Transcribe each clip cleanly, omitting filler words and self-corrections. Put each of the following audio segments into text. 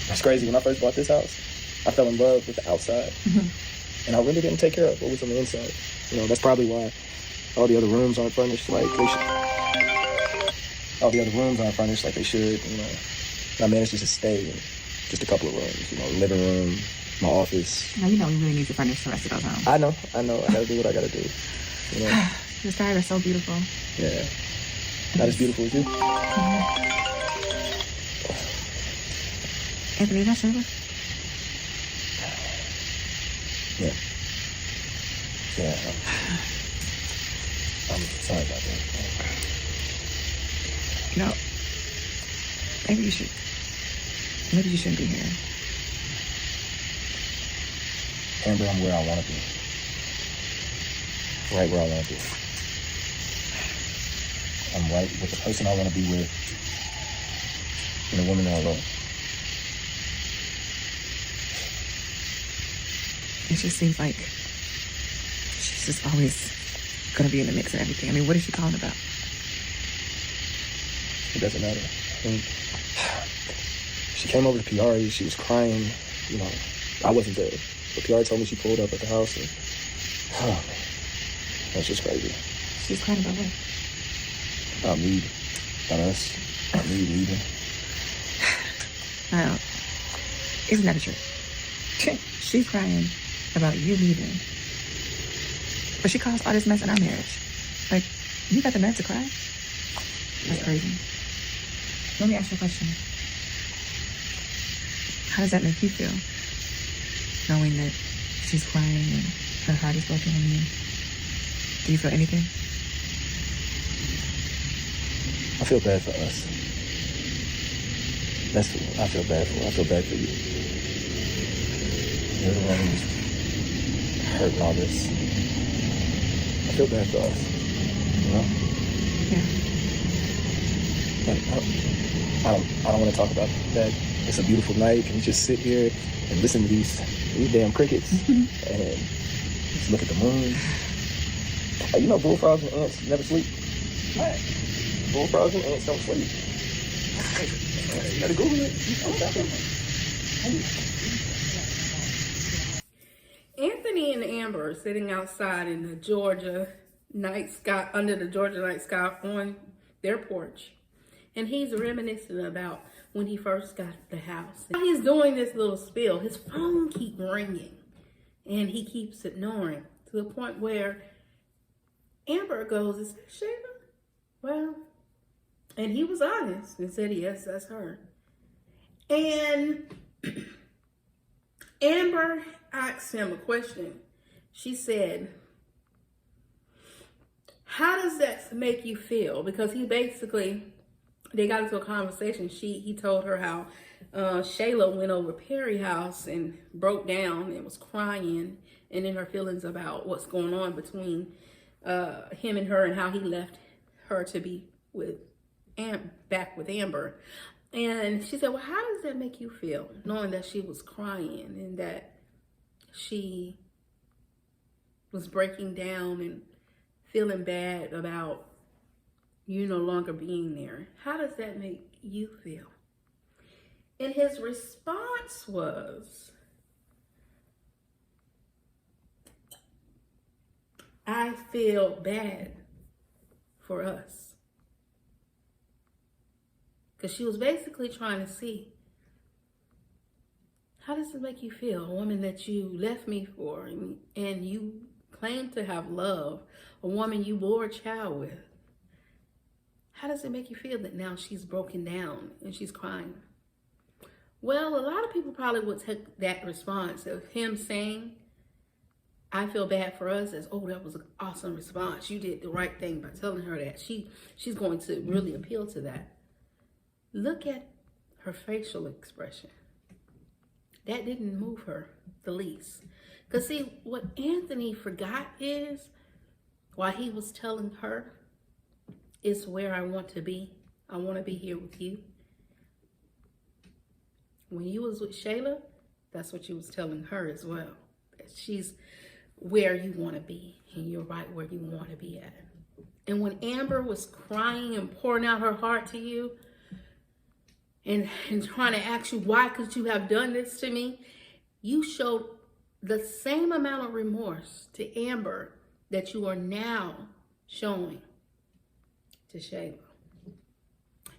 It's crazy. When I first bought this house, I fell in love with the outside. And I really didn't take care of what was on the inside. You know, that's probably why all the other rooms aren't furnished like they should. All the other rooms aren't furnished like they should. You know, I managed to just stay in just a couple of rooms. You know, living room, my office. Now, you know we really need to furnish the rest of those homes. I know. I gotta do what I gotta do. You know? The stars are so beautiful. Yeah. Not as beautiful as you. Anthony, is that Shayla? Yeah. Yeah. I'm sorry about that. You know, maybe you shouldn't be here. Amber, I'm where I want to be. Right where I want to be. I'm right with the person I want to be with. And the woman that I love. It just seems like she's just always gonna be in the mix of everything. I mean, what is she calling about? It doesn't matter. I mean, she came over to Piari. She was crying. You know, I wasn't there. But Piari told me she pulled up at the house. And, oh, man. That's just crazy. She's crying about what? About me. About us. About me leaving. Now, isn't that a trick? She's crying about you leaving. But she caused all this mess in our marriage. Like, you got the nerve to cry? That's crazy. Let me ask you a question. How does that make you feel? Knowing that she's crying and her heart is broken on you. Do you feel anything? I feel bad for us. I feel bad for. I feel bad for you. You're the one who's hurting all this. I feel bad for us. You know? Yeah. And I don't want to talk about that. It's a beautiful night. Can we just sit here and listen to these damn crickets and just look at the moon? Hey, you know bullfrogs and ants never sleep. Right. Bullfrogs and ants don't sleep. You gotta Google it. Anthony and Amber are sitting outside in the Georgia night sky, under the Georgia night sky on their porch. And he's reminiscing about when he first got the house. While he's doing this little spiel, his phone keeps ringing and he keeps ignoring to the point where Amber goes, "Is that Shayla?" Well, and he was honest and said, "Yes, that's her." And Amber asked him a question. She said, "How does that make you feel?" Because they got into a conversation. He told her how Shayla went over Perry's house and broke down and was crying, and then her feelings about what's going on between him and her and how he left her to be back with Amber. And she said, "Well, how does that make you feel, knowing that she was crying and that she was breaking down and feeling bad about you no longer being there? How does that make you feel?" And his response was, "I feel bad for us." Because she was basically trying to see, how does it make you feel? A woman that you left me for and you claim to have love, a woman you bore a child with. How does it make you feel that now she's broken down and she's crying? Well, a lot of people probably would take that response of him saying, "I feel bad for us," as, "Oh, that was an awesome response. You did the right thing by telling her that." She's going to really appeal to that. Look at her facial expression. That didn't move her the least. Because see, what Anthony forgot is, while he was telling her, "It's where I want to be. I want to be here with you." When you was with Shayla, that's what you was telling her as well. That she's where you want to be, and you're right where you want to be at. And when Amber was crying and pouring out her heart to you, and trying to ask you, why could you have done this to me? You showed the same amount of remorse to Amber that you are now showing to Shayla.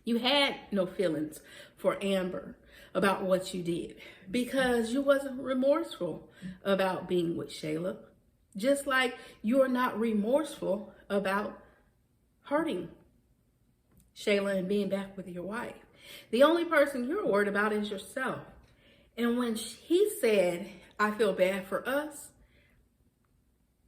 You had no feelings for Amber about what you did because you wasn't remorseful about being with Shayla. Just like you're not remorseful about hurting Shayla and being back with your wife. The only person you're worried about is yourself. And when he said, I feel bad for us,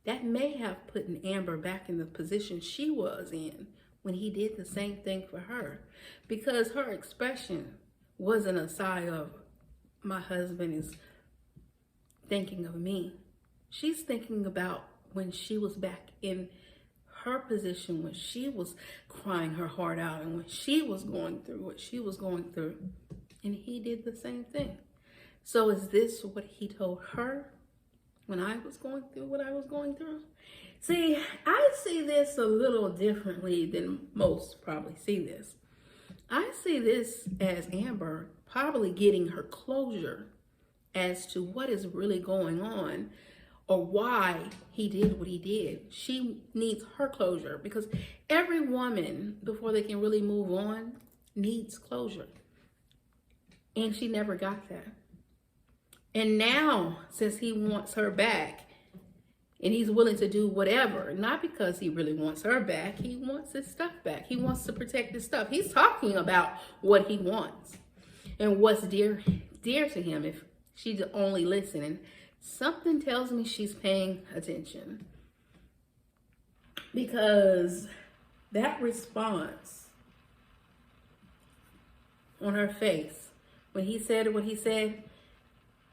that may have put Amber back in the position she was in when he did the same thing for her. Because her expression wasn't a sigh of, my husband is thinking of me. She's thinking about when she was back in her position, when she was crying her heart out and when she was going through what she was going through. And he did the same thing. So is this what he told her when I was going through what I was going through? See, I see this a little differently than most probably see this. I see this as Amber probably getting her closure as to what is really going on or why he did what he did. She needs her closure because every woman, before they can really move on, needs closure. And she never got that. And now, since he wants her back, and he's willing to do whatever, not because he really wants her back, he wants his stuff back. He wants to protect his stuff. He's talking about what he wants and what's dear to him if she's only listening. Something tells me she's paying attention. Because that response on her face, when he said what he said,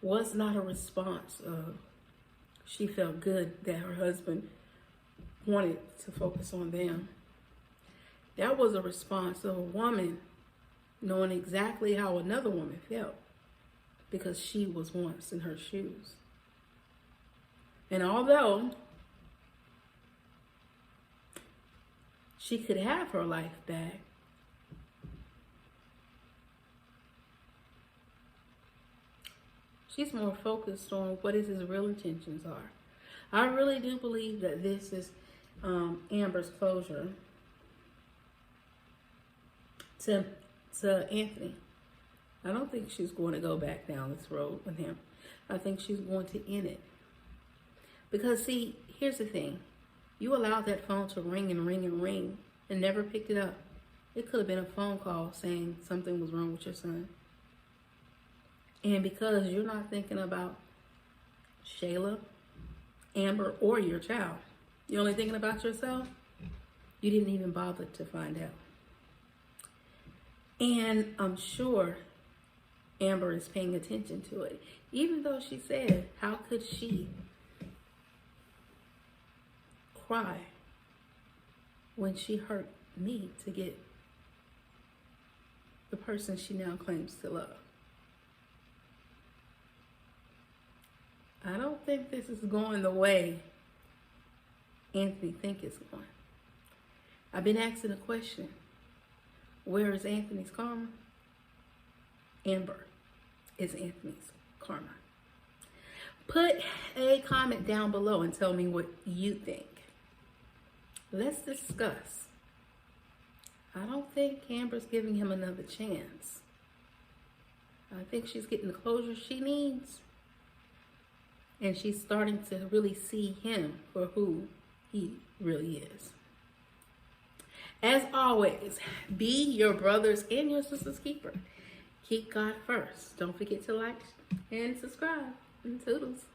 was not a response of she felt good that her husband wanted to focus on them. That was a response of a woman knowing exactly how another woman felt because she was once in her shoes. And although she could have her life back, she's more focused on what his real intentions are. I really do believe that this is Amber's closure to Anthony. I don't think she's going to go back down this road with him. I think she's going to end it. Because see, here's the thing. You allowed that phone to ring and ring and ring and never picked it up. It could have been a phone call saying something was wrong with your son. And because you're not thinking about Shayla, Amber, or your child, you're only thinking about yourself, you didn't even bother to find out. And I'm sure Amber is paying attention to it. Even though she said, how could she cry when she hurt me to get the person she now claims to love? I don't think this is going the way Anthony thinks it's going. I've been asking a question. Where is Anthony's karma? Amber is Anthony's karma. Put a comment down below and tell me what you think. Let's discuss. I don't think Amber's giving him another chance. I think she's getting the closure she needs. And she's starting to really see him for who he really is. As always, be your brother's and your sister's keeper. Keep God first. Don't forget to like and subscribe. And toodles.